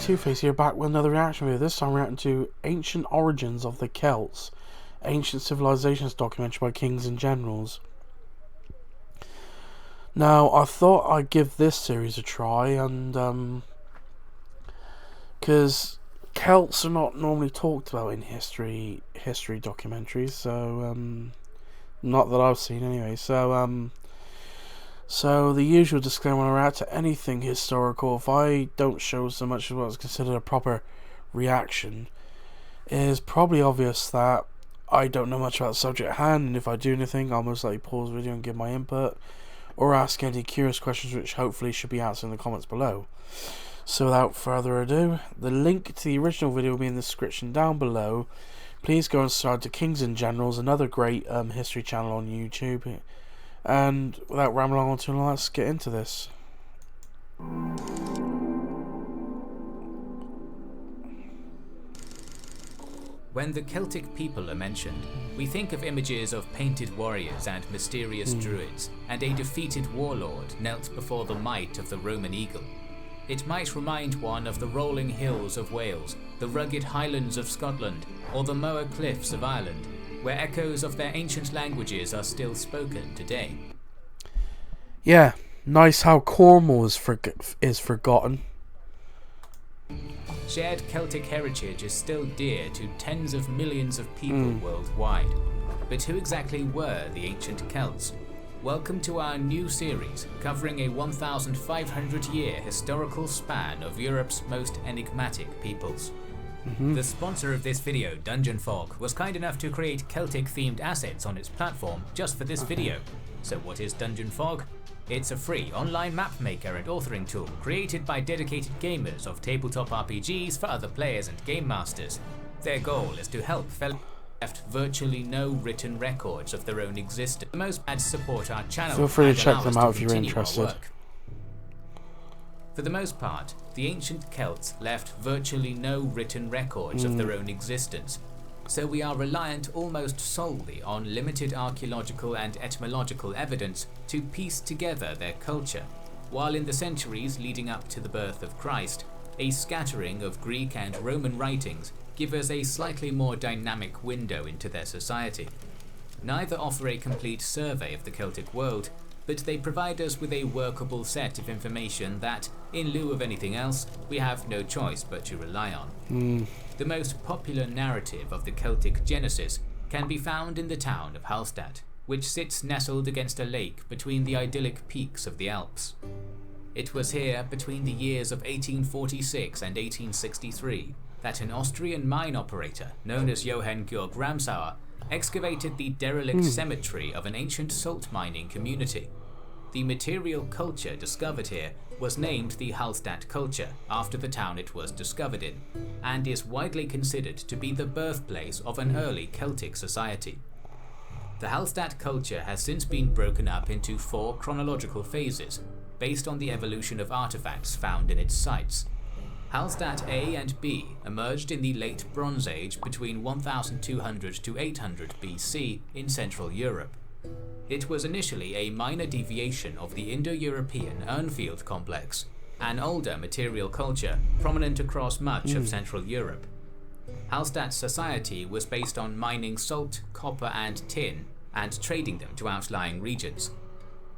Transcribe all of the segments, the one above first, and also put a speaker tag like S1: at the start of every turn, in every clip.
S1: Two-Face here, back with another reaction video. This time reacting to Ancient Origins of the Celts, Ancient Civilizations documentary by Kings and Generals. Now, I thought I'd give this series a try, and because Celts are not normally talked about in history documentaries, so not that I've seen anyway. So the usual disclaimer when I react to anything historical, if I don't show so much as what's considered a proper reaction, it is probably obvious that I don't know much about the subject at hand, and if I do anything, I'll most likely pause the video and give my input, or ask any curious questions which hopefully should be answered in the comments below. So without further ado, the link to the original video will be in the description down below. Please go and subscribe to Kings and Generals, another great history channel on YouTube. And without rambling on too long, let's get into this.
S2: When the Celtic people are mentioned, we think of images of painted warriors and mysterious druids, and a defeated warlord knelt before the might of the Roman eagle. It might remind one of the rolling hills of Wales, the rugged highlands of Scotland, or the Moher cliffs of Ireland, where echoes of their ancient languages are still spoken today.
S1: Yeah, nice how Cornwall is forgotten.
S2: Shared Celtic heritage is still dear to tens of millions of people worldwide. But who exactly were the ancient Celts? Welcome to our new series, covering a 1,500-year historical span of Europe's most enigmatic peoples. The sponsor of this video, Dungeon Fog, was kind enough to create Celtic-themed assets on its platform just for this video. So what is Dungeon Fog? It's a free online map maker and authoring tool created by dedicated gamers of tabletop RPGs for other players and game masters. Their goal is to help fellow left virtually no written records of their own existence. The most ads support our channel.
S1: Feel free to check them out if you're interested.
S2: For the most part, the ancient Celts left virtually no written records of their own existence, so we are reliant almost solely on limited archaeological and etymological evidence to piece together their culture, while in the centuries leading up to the birth of Christ, a scattering of Greek and Roman writings give us a slightly more dynamic window into their society. Neither offer a complete survey of the Celtic world, but they provide us with a workable set of information that, in lieu of anything else, we have no choice but to rely on. The most popular narrative of the Celtic genesis can be found in the town of Halstad, which sits nestled against a lake between the idyllic peaks of the Alps. It was here, between the years of 1846 and 1863, that an Austrian mine operator known as Johann Georg Ramsauer excavated the derelict cemetery of an ancient salt mining community. The material culture discovered here was named the Halstad Culture after the town it was discovered in, and is widely considered to be the birthplace of an early Celtic society. The Halstad culture has since been broken up into 4 chronological phases, based on the evolution of artifacts found in its sites. Halstad A and B emerged in the late Bronze Age between 1200 to 800 BC in Central Europe. It was initially a minor deviation of the Indo-European Urnfield complex, an older material culture prominent across much of Central Europe. Halstad's society was based on mining salt, copper and tin, and trading them to outlying regions.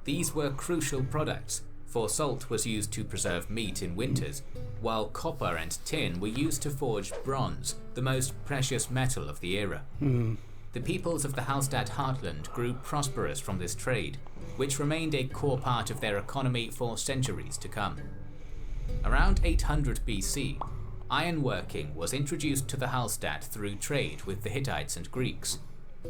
S2: These were crucial products, for salt was used to preserve meat in winters, while copper and tin were used to forge bronze, the most precious metal of the era. The peoples of the Halstad heartland grew prosperous from this trade, which remained a core part of their economy for centuries to come. Around 800 BC, ironworking was introduced to the Halstad through trade with the Hittites and Greeks.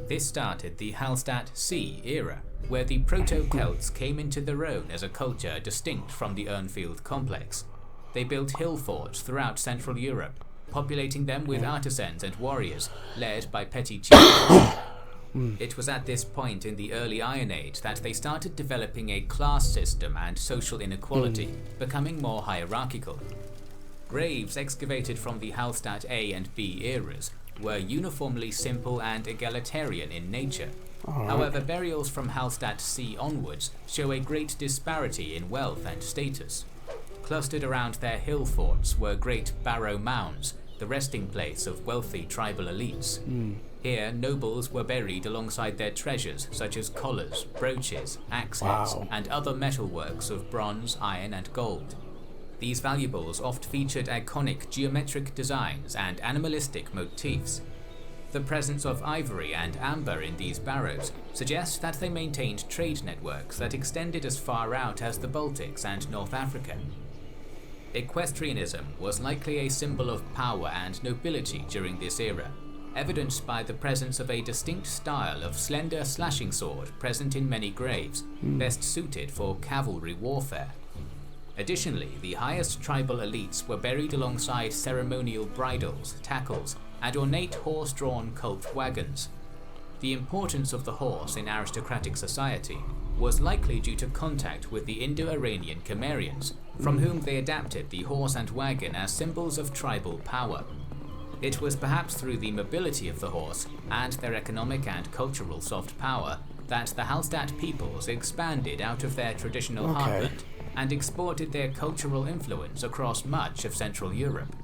S2: This started the Halstad Sea era, where the Proto-Celts came into their own as a culture distinct from the Urnfield complex. They built hill forts throughout Central Europe, populating them with artisans and warriors, led by petty chieftains. It was at this point in the early Iron Age that they started developing a class system and social inequality, becoming more hierarchical. Graves excavated from the Halstad A and B eras were uniformly simple and egalitarian in nature.
S1: Alright.
S2: However, burials from Halstad C onwards show a great disparity in wealth and status. Clustered around their hill forts were great barrow mounds, the resting place of wealthy tribal elites. Here, nobles were buried alongside their treasures such as collars, brooches, axe heads, and other metalworks of bronze, iron, and gold. These valuables oft featured iconic geometric designs and animalistic motifs. The presence of ivory and amber in these barrows suggests that they maintained trade networks that extended as far out as the Baltics and North Africa. Equestrianism was likely a symbol of power and nobility during this era, evidenced by the presence of a distinct style of slender slashing sword present in many graves, best suited for cavalry warfare. Additionally, the highest tribal elites were buried alongside ceremonial bridles, tackles, and ornate horse-drawn cult wagons. The importance of the horse in aristocratic society was likely due to contact with the Indo-Iranian Cimmerians, from whom they adapted the horse and wagon as symbols of tribal power. It was perhaps through the mobility of the horse and their economic and cultural soft power that the Halstad peoples expanded out of their traditional heartland and exported their cultural influence across much of Central Europe.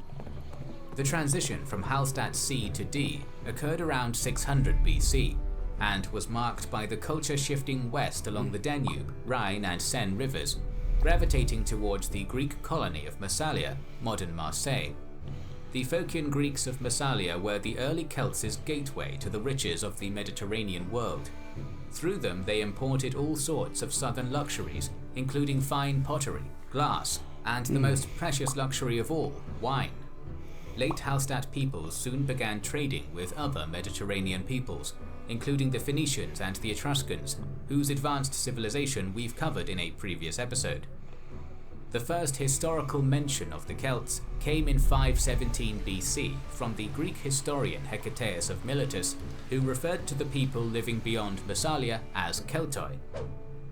S2: The transition from Halstad C to D occurred around 600 BC, and was marked by the culture shifting west along the Danube, Rhine, and Seine rivers, gravitating towards the Greek colony of Massalia, modern Marseille. The Phocian Greeks of Massalia were the early Celts' gateway to the riches of the Mediterranean world. Through them they imported all sorts of southern luxuries, including fine pottery, glass, and the most precious luxury of all, wine. Late Halstad peoples soon began trading with other Mediterranean peoples, including the Phoenicians and the Etruscans, whose advanced civilization we've covered in a previous episode. The first historical mention of the Celts came in 517 BC from the Greek historian Hecataeus of Miletus, who referred to the people living beyond Massalia as Keltoi.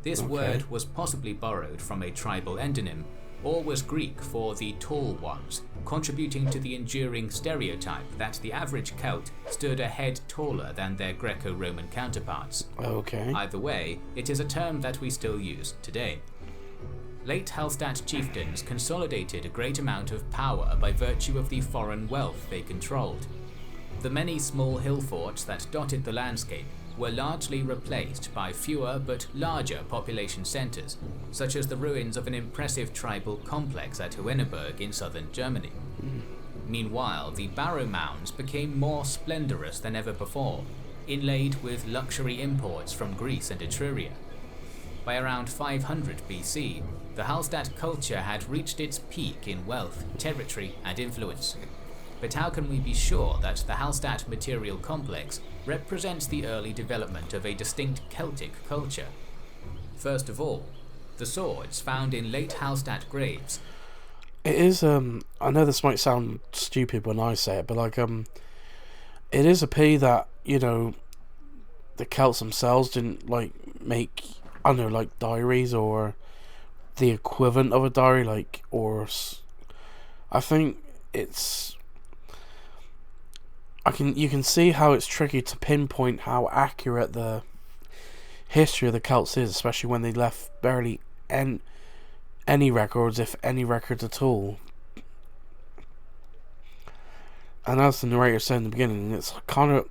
S2: This word was possibly borrowed from a tribal endonym, or was Greek for the tall ones, contributing to the enduring stereotype that the average Celt stood a head taller than their Greco-Roman counterparts. Either way, it is a term that we still use today. Late Halstad chieftains consolidated a great amount of power by virtue of the foreign wealth they controlled. The many small hill forts that dotted the landscape were largely replaced by fewer but larger population centers, such as the ruins of an impressive tribal complex at Hohenneberg in southern Germany. Meanwhile, the barrow mounds became more splendorous than ever before, inlaid with luxury imports from Greece and Etruria. By around 500 BC, the Halstad culture had reached its peak in wealth, territory, and influence. But how can we be sure that the Halstad material complex represents the early development of a distinct Celtic culture? First of all, the swords found in late Halstad graves.
S1: It is, I know this might sound stupid when I say it, but it is a pity that, the Celts themselves didn't, make, I don't know, diaries or the equivalent of a diary, I think it's, you can see how it's tricky to pinpoint how accurate the history of the Celts is, especially when they left barely any records, if any records at all. And as the narrator said in the beginning, it's kind of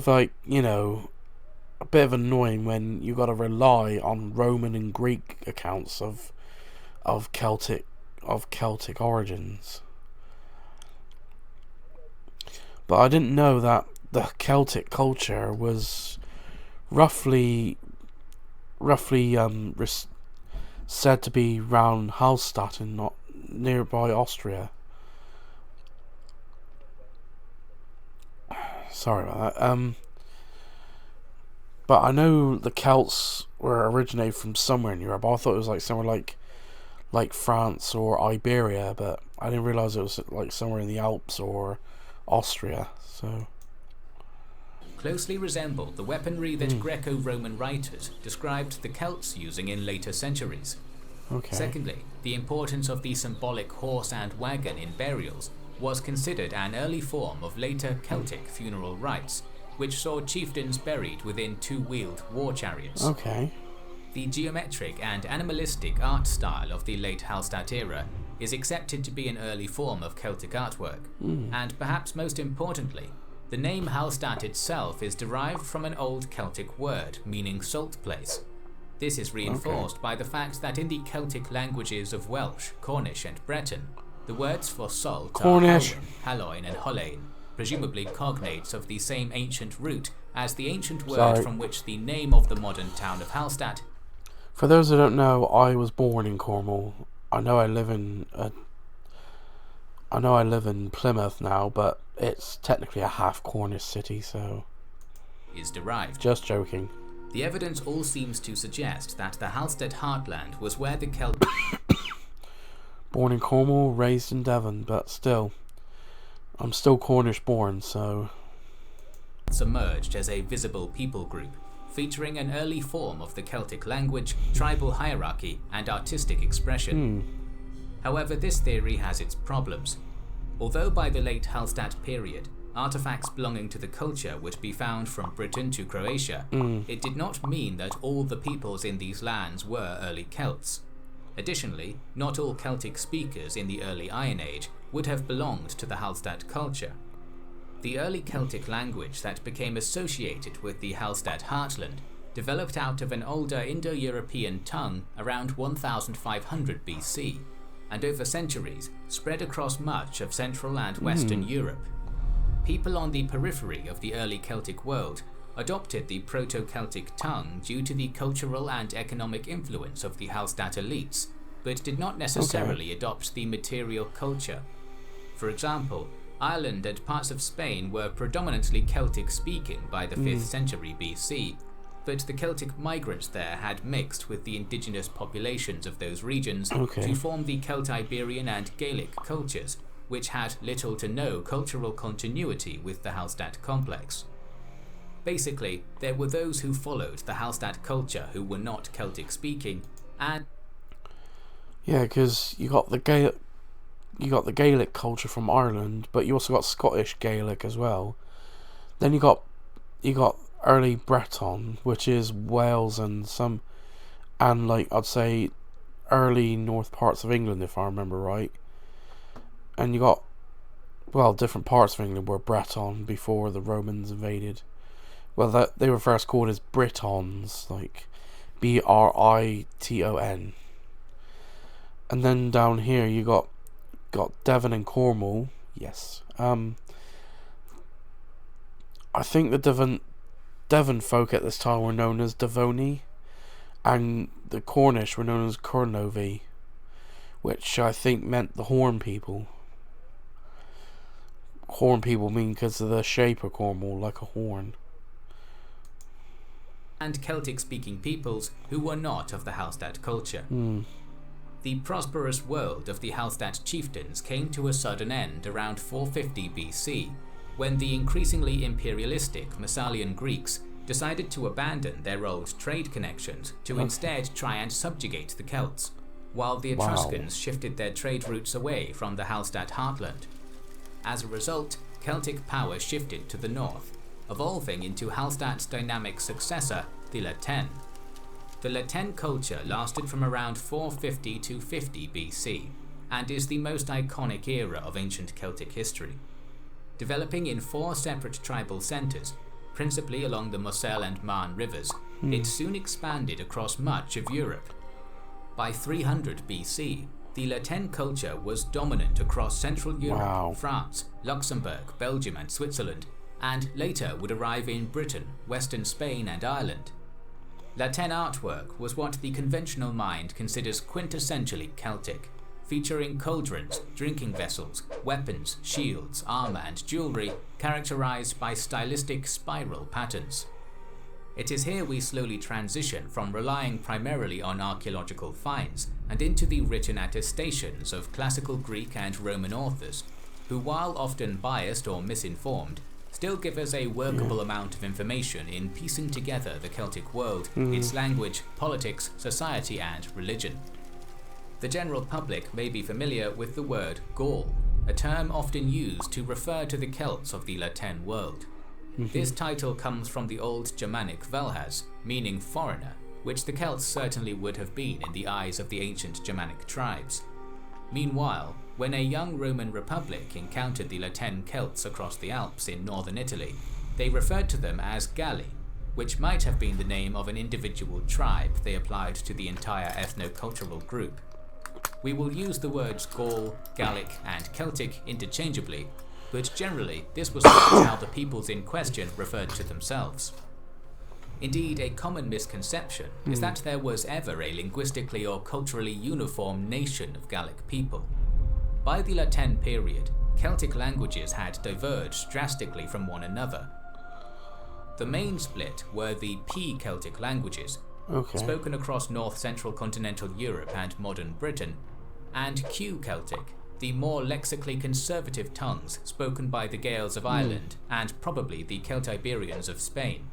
S1: like, a bit of annoying when you got to rely on Roman and Greek accounts of Celtic origins. But I didn't know that the Celtic culture was roughly said to be round Halstad and not nearby Austria. Sorry about that. But I know the Celts were originated from somewhere in Europe. I thought it was somewhere like France or Iberia, but I didn't realise it was somewhere in the Alps or Austria. So
S2: closely resembled the weaponry that Greco-Roman writers described the Celts using in later centuries. Secondly, the importance of the symbolic horse and wagon in burials was considered an early form of later Celtic funeral rites, which saw chieftains buried within two-wheeled war chariots.
S1: Okay.
S2: The geometric and animalistic art style of the late Halstad era is accepted to be an early form of Celtic artwork, and perhaps most importantly, the name Halstad itself is derived from an old Celtic word meaning salt place. This is reinforced by the fact that in the Celtic languages of Welsh, Cornish and Breton, the words for salt
S1: Cornish.
S2: are Halloin and Hollain, presumably cognates of the same ancient root as the ancient word from which the name of the modern town of Halstad.
S1: For those who don't know, I was born in Cornwall. I know I live in Plymouth now, but it's technically a half Cornish city, so
S2: is derived.
S1: Just joking.
S2: The evidence all seems to suggest that the Halstead heartland was where the Celts
S1: born in Cornwall, raised in Devon, but still, I'm still Cornish born, so
S2: emerged as a visible people group, featuring an early form of the Celtic language, tribal hierarchy, and artistic expression. However, this theory has its problems. Although by the late Halstad period, artifacts belonging to the culture would be found from Britain to Croatia, it did not mean that all the peoples in these lands were early Celts. Additionally, not all Celtic speakers in the early Iron Age would have belonged to the Halstad culture. The early Celtic language that became associated with the Halstad heartland developed out of an older Indo-European tongue around 1500 BC, and over centuries spread across much of Central and Western Europe. People on the periphery of the early Celtic world adopted the Proto-Celtic tongue due to the cultural and economic influence of the Halstad elites, but did not necessarily adopt the material culture. For example, Ireland and parts of Spain were predominantly Celtic-speaking by the 5th century BC, but the Celtic migrants there had mixed with the indigenous populations of those regions to form the Celtiberian and Gaelic cultures, which had little to no cultural continuity with the Halstad complex. Basically, there were those who followed the Halstad culture who were not Celtic-speaking, and
S1: because you got the Gaelic culture from Ireland, but you also got Scottish Gaelic as well. Then you got early Breton, which is Wales and I'd say early north parts of England, if I remember right. And you got, different parts of England were Breton before the Romans invaded. Well, they were first called as Britons, like Briton. And then down here you got Devon and Cornwall. Yes. I think the Devon folk at this time were known as Devoni, and the Cornish were known as Cornovi, which I think meant the Horn people. Horn people mean because of the shape of Cornwall, like a horn.
S2: And Celtic-speaking peoples who were not of the Halstad culture. The prosperous world of the Halstad chieftains came to a sudden end around 450 BC, when the increasingly imperialistic Massalian Greeks decided to abandon their old trade connections to instead try and subjugate the Celts, while the Etruscans shifted their trade routes away from the Halstad heartland. As a result, Celtic power shifted to the north, evolving into Halstad's dynamic successor, the Laten. The Laten culture lasted from around 450 to 50 BC, and is the most iconic era of ancient Celtic history. Developing in 4 separate tribal centres, principally along the Moselle and Marne rivers, it soon expanded across much of Europe. By 300 BC, the Laten culture was dominant across Central Europe, France, Luxembourg, Belgium and Switzerland, and later would arrive in Britain, Western Spain and Ireland. Laten artwork was what the conventional mind considers quintessentially Celtic, featuring cauldrons, drinking vessels, weapons, shields, armour and jewellery characterised by stylistic spiral patterns. It is here we slowly transition from relying primarily on archaeological finds and into the written attestations of classical Greek and Roman authors, who, while often biased or misinformed, still give us a workable amount of information in piecing together the Celtic world, its language, politics, society and religion. The general public may be familiar with the word Gaul, a term often used to refer to the Celts of the Latin world. This title comes from the Old Germanic velhas, meaning foreigner, which the Celts certainly would have been in the eyes of the ancient Germanic tribes. Meanwhile, when a young Roman republic encountered the Latin Celts across the Alps in northern Italy, they referred to them as Galli, which might have been the name of an individual tribe they applied to the entire ethno-cultural group. We will use the words Gaul, Gallic, and Celtic interchangeably, but generally this was not how the peoples in question referred to themselves. Indeed, a common misconception is that there was ever a linguistically or culturally uniform nation of Gallic people. By the Latin period, Celtic languages had diverged drastically from one another. The main split were the P-Celtic languages, spoken across north-central continental Europe and modern Britain, and Q-Celtic, the more lexically conservative tongues spoken by the Gaels of Ireland and probably the Celtiberians of Spain.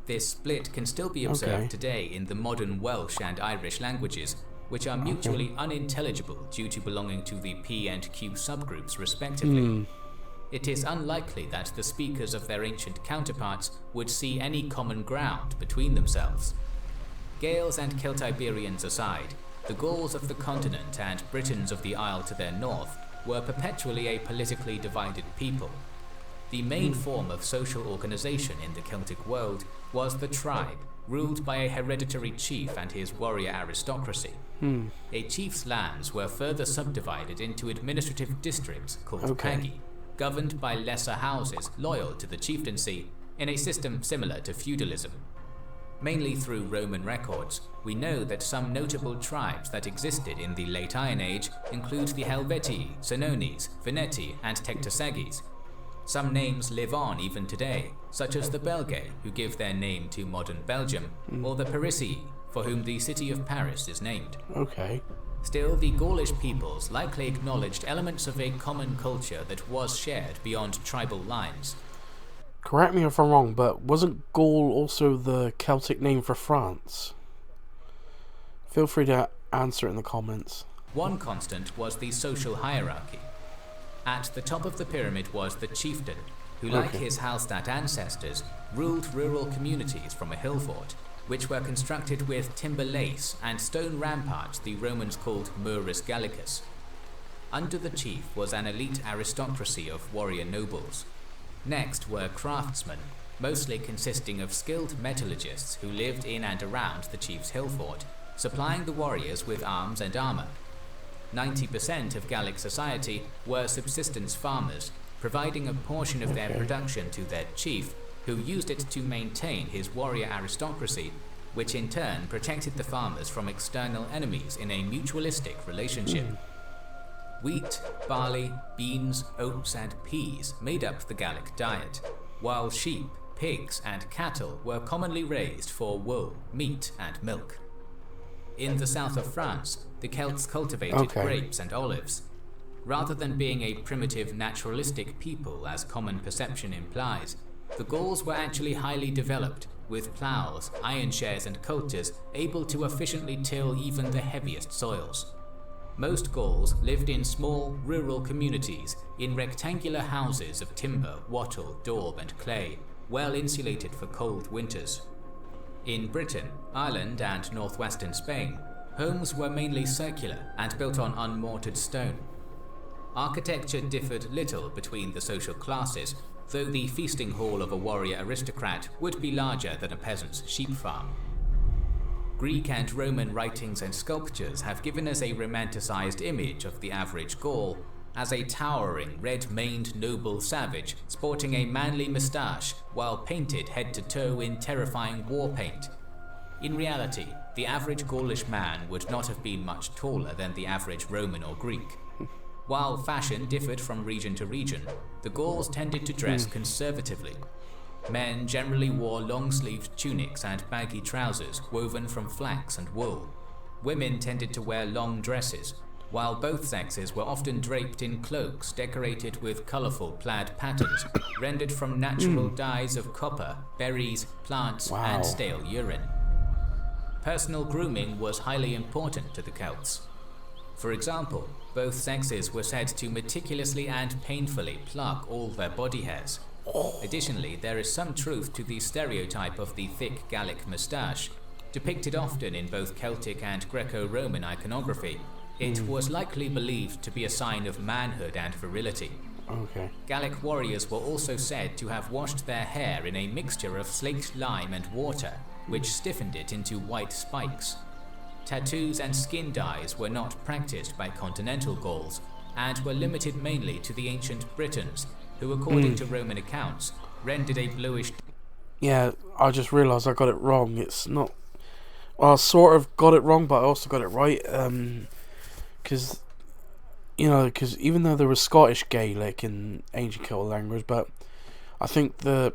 S2: This split can still be observed today in the modern Welsh and Irish languages, which are mutually unintelligible due to belonging to the P and Q subgroups respectively. It is unlikely that the speakers of their ancient counterparts would see any common ground between themselves. Gaels and Celtiberians aside, the Gauls of the continent and Britons of the Isle to their north were perpetually a politically divided people. The main form of social organization in the Celtic world was the tribe, ruled by a hereditary chief and his warrior aristocracy. A chief's lands were further subdivided into administrative districts called pagi, governed by lesser houses loyal to the chieftaincy in a system similar to feudalism. Mainly through Roman records, we know that some notable tribes that existed in the late Iron Age include the Helvetii, Senones, Veneti, and Tectosagis. Some names live on even today, such as the Belgae, who give their name to modern Belgium, or the Parisii, for whom the city of Paris is named. Still, the Gaulish peoples likely acknowledged elements of a common culture that was shared beyond tribal lines.
S1: Correct me if I'm wrong, but wasn't Gaul also the Celtic name for France? Feel free to answer in the comments.
S2: One constant was the social hierarchy. At the top of the pyramid was the chieftain, who like his Halstad ancestors, ruled rural communities from a hill fort, which were constructed with timber lace and stone ramparts the Romans called Murus Gallicus. Under the chief was an elite aristocracy of warrior nobles. Next were craftsmen, mostly consisting of skilled metallurgists who lived in and around the chief's hill fort, supplying the warriors with arms and armor. 90% of Gallic society were subsistence farmers, providing a portion of their production to their chief, who used it to maintain his warrior aristocracy, which in turn protected the farmers from external enemies in a mutualistic relationship. Wheat, barley, beans, oats, and peas made up the Gallic diet, while sheep, pigs, and cattle were commonly raised for wool, meat, and milk. In the south of France, the Celts cultivated grapes and olives. Rather than being a primitive naturalistic people as common perception implies, the Gauls were actually highly developed, with ploughs, iron shares, and coulters able to efficiently till even the heaviest soils. Most Gauls lived in small, rural communities in rectangular houses of timber, wattle, daub, and clay, well insulated for cold winters. In Britain, Ireland, and northwestern Spain, homes were mainly circular and built on unmortared stone. Architecture differed little between the social classes, though the feasting hall of a warrior aristocrat would be larger than a peasant's sheep farm. Greek and Roman writings and sculptures have given us a romanticized image of the average Gaul as a towering, red-maned noble savage sporting a manly moustache while painted head to toe in terrifying war paint. In reality, the average Gaulish man would not have been much taller than the average Roman or Greek. While fashion differed from region to region, the Gauls tended to dress conservatively. Men generally wore long-sleeved tunics and baggy trousers woven from flax and wool. Women tended to wear long dresses, while both sexes were often draped in cloaks decorated with colorful plaid patterns rendered from natural dyes of copper, berries, plants, and stale urine. Personal grooming was highly important to the Celts. For example, both sexes were said to meticulously and painfully pluck all their body hairs. Additionally, there is some truth to the stereotype of the thick Gallic moustache. Depicted often in both Celtic and Greco-Roman iconography, it was likely believed to be a sign of manhood and virility.
S1: Okay.
S2: Gallic warriors were also said to have washed their hair in a mixture of slaked lime and water, which stiffened it into white spikes. Tattoos and skin dyes were not practiced by continental Gauls, and were limited mainly to the ancient Britons, who, according to Roman accounts, rendered a bluish...
S1: Yeah, I just realised I got it wrong. It's not... Well, I sort of got it wrong, but I also got it right. Because even though there was Scottish Gaelic in ancient Celtic language, but I think the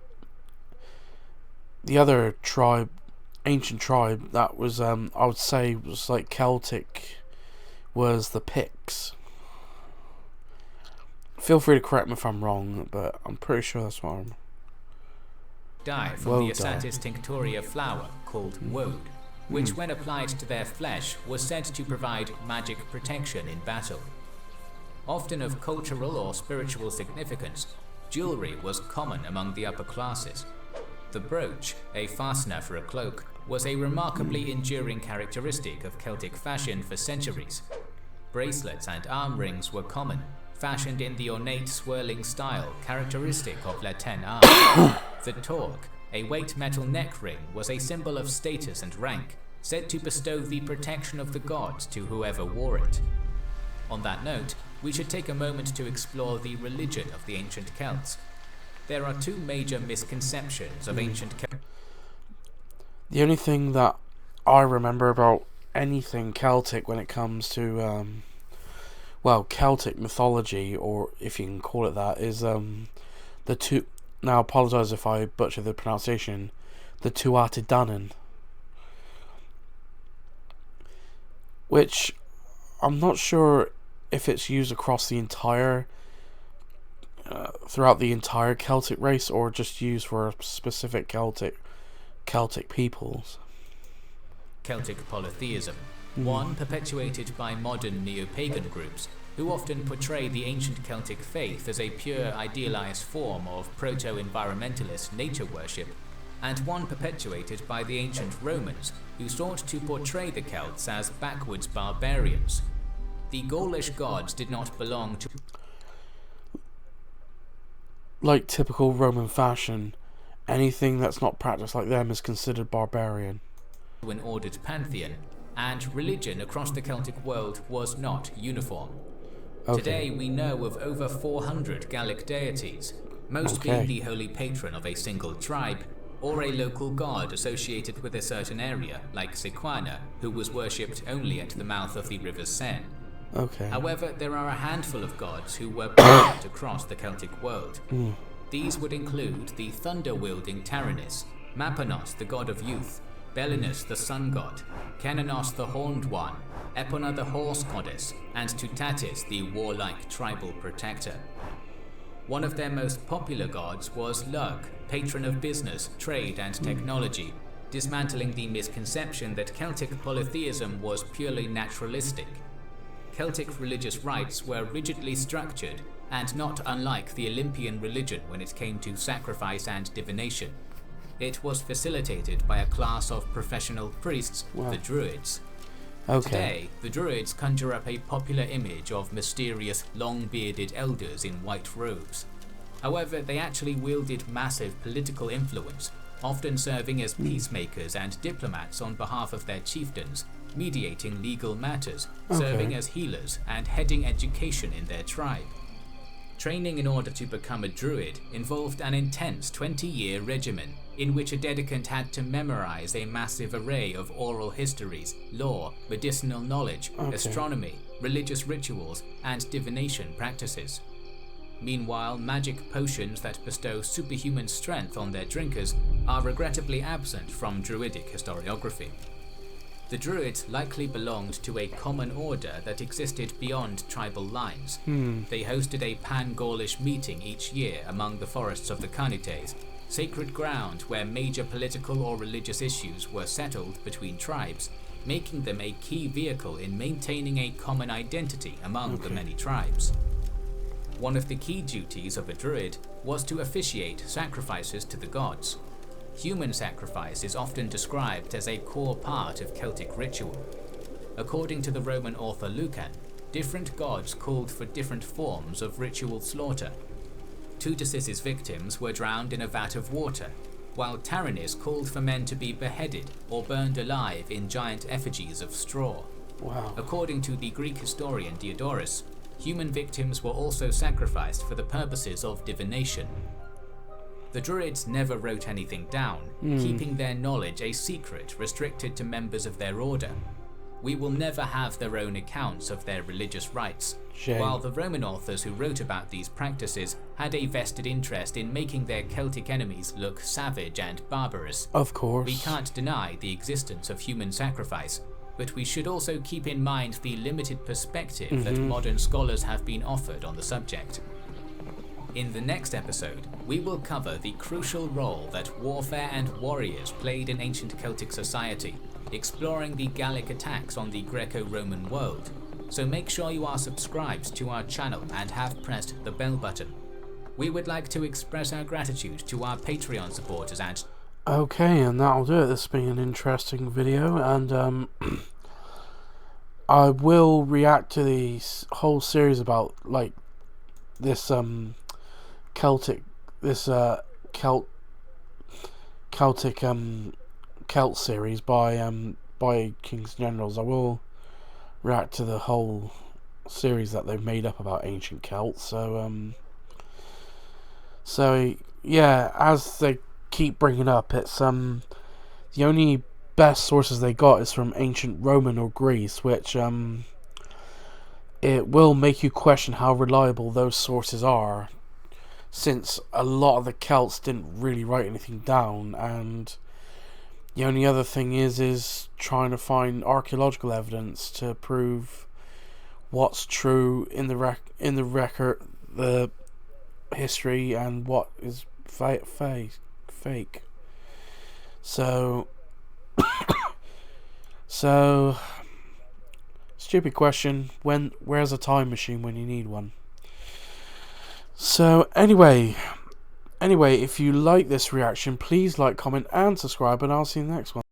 S1: other tribe, ancient tribe, that was, I would say, was like Celtic, was the Picts. Feel free to correct me if I'm wrong, but I'm pretty sure that's what I'm...
S2: Dye from the Asatis tinctoria flower called woad, which when applied to their flesh was said to provide magic protection in battle. Often of cultural or spiritual significance, jewellery was common among the upper classes. The brooch, a fastener for a cloak, was a remarkably enduring characteristic of Celtic fashion for centuries. Bracelets and arm rings were common, fashioned in the ornate swirling style characteristic of Latin art. The torque, a weight metal neck ring, was a symbol of status and rank, said to bestow the protection of the gods to whoever wore it. On that note, we should take a moment to explore the religion of the ancient Celts. There are two major misconceptions of ancient Celts.
S1: The only thing that I remember about anything Celtic when it comes to, Celtic mythology, or if you can call it that, is the two... Now, I apologise if I butcher the pronunciation. The Tuatha Danann. Which, I'm not sure if it's used across the entire... throughout the entire Celtic race, or just used for specific Celtic peoples.
S2: Celtic Polytheism, one perpetuated by modern neo-pagan groups, who often portray the ancient Celtic faith as a pure idealized form of proto-environmentalist nature worship, and one perpetuated by the ancient Romans, who sought to portray the Celts as backwards barbarians. The Gaulish gods did not belong to...
S1: Like typical Roman fashion, anything that's not practiced like them is considered barbarian.
S2: ...an ordered pantheon, and religion across the Celtic world was not uniform.
S1: Okay.
S2: Today we know of over 400 Gallic deities, most being the holy patron of a single tribe, or a local god associated with a certain area, like Sequana, who was worshipped only at the mouth of the River Seine.
S1: Okay.
S2: However, there are a handful of gods who were present across the Celtic world. These would include the thunder-wielding Taranis, Mapanos, the god of youth, Belinus, the sun god, Kennenos, the horned one, Epona, the horse goddess, and Tutatis, the warlike tribal protector. One of their most popular gods was Lug, patron of business, trade, and technology, dismantling the misconception that Celtic polytheism was purely naturalistic. Celtic religious rites were rigidly structured, and not unlike the Olympian religion when it came to sacrifice and divination. It was facilitated by a class of professional priests, the Druids. Today, the Druids conjure up a popular image of mysterious, long-bearded elders in white robes. However, they actually wielded massive political influence, often serving as peacemakers and diplomats on behalf of their chieftains, mediating legal matters, serving as healers, and heading education in their tribe. Training in order to become a Druid involved an intense 20-year regimen, in which a dedicant had to memorize a massive array of oral histories, lore, medicinal knowledge, astronomy, religious rituals, and divination practices. Meanwhile, magic potions that bestow superhuman strength on their drinkers are regrettably absent from Druidic historiography. The Druids likely belonged to a common order that existed beyond tribal lines. They hosted a pan-Gaulish meeting each year among the forests of the Carnites, sacred ground where major political or religious issues were settled between tribes, making them a key vehicle in maintaining a common identity among the many tribes. One of the key duties of a Druid was to officiate sacrifices to the gods. Human sacrifice is often described as a core part of Celtic ritual. According to the Roman author Lucan, different gods called for different forms of ritual slaughter. Tutus's victims were drowned in a vat of water, while Taranis called for men to be beheaded or burned alive in giant effigies of straw.
S1: Wow.
S2: According to the Greek historian Diodorus, human victims were also sacrificed for the purposes of divination. The Druids never wrote anything down, keeping their knowledge a secret restricted to members of their order. We will never have their own accounts of their religious rites, while the Roman authors who wrote about these practices had a vested interest in making their Celtic enemies look savage and barbarous.
S1: Of course.
S2: We can't deny the existence of human sacrifice, but we should also keep in mind the limited perspective that modern scholars have been offered on the subject. In the next episode, we will cover the crucial role that warfare and warriors played in ancient Celtic society, exploring the Gallic attacks on the Greco-Roman world. So make sure you are subscribed to our channel and have pressed the bell button. We would like to express our gratitude to our Patreon supporters and...
S1: Okay, and that'll do it. This has been an interesting video, and I will react to the whole series about, like, this Celtic Celt series by King's Generals. I will react to the whole series that they've made up about ancient Celts. So yeah, as they keep bringing up, it's the only best sources they got is from ancient Roman or Greece, which it will make you question how reliable those sources are, since a lot of the Celts didn't really write anything down, and the only other thing is trying to find archaeological evidence to prove what's true in the record, the history, and what is fake. So stupid question. Where's a time machine when you need one? So anyway, if you like this reaction, please like, comment, and subscribe, and I'll see you in the next one.